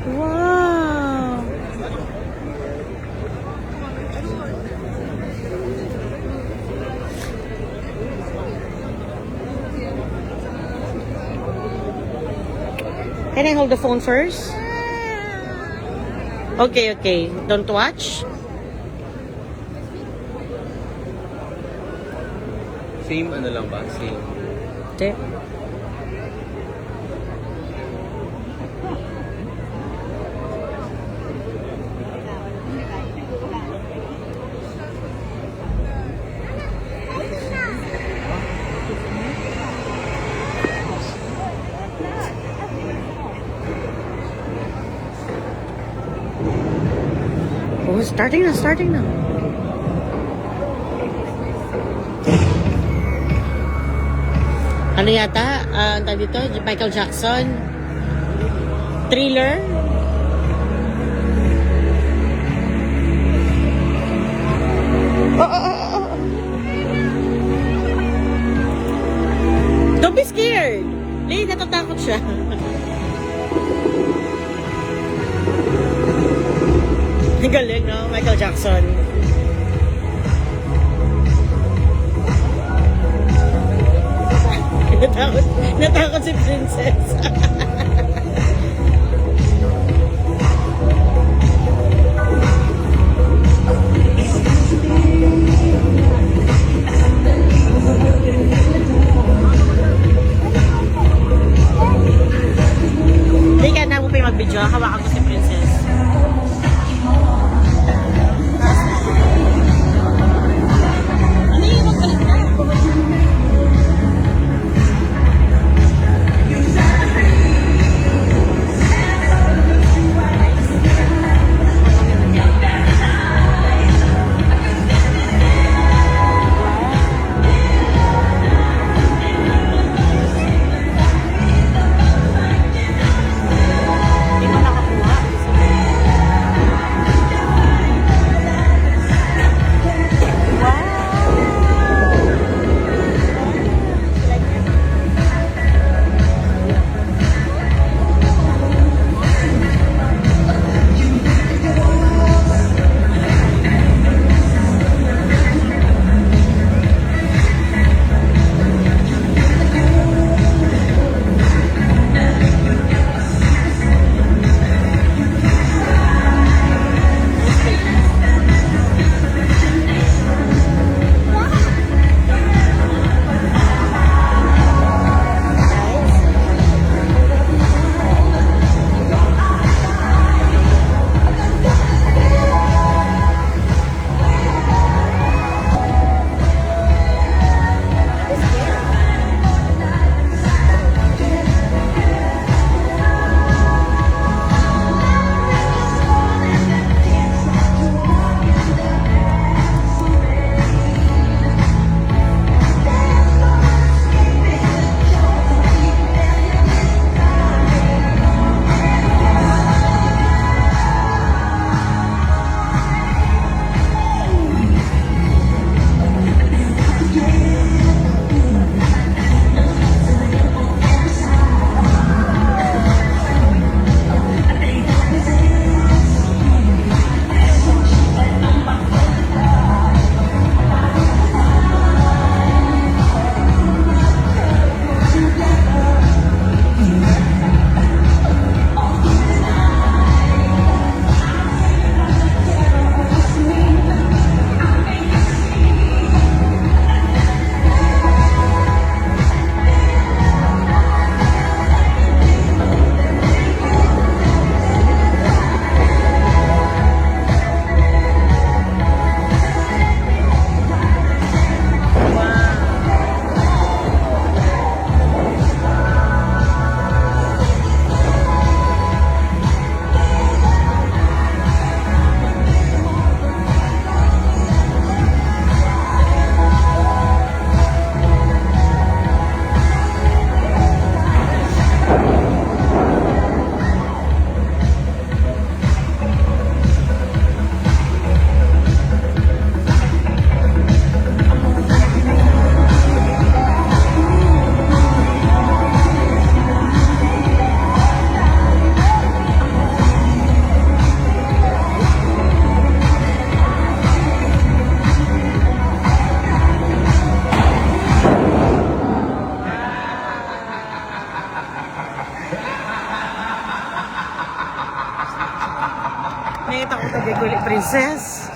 Wow! Can I hold the phone first? Okay, okay. Don't watch. Same ano lang ba? Same. Okay. Oh, starting na, starting na. Ano yata? Ang tawag dito? Michael Jackson? Thriller? Oh, oh, oh, oh. Don't be scared! Lee, natatakot siya. Ang galing, no? Michael Jackson. Natakot si Princess. Hindi ka na mo pa yung mag-video. Hawakan ko si Princess. Hindi mo nakakuha. Nakita ko ito kay Kulit Princess.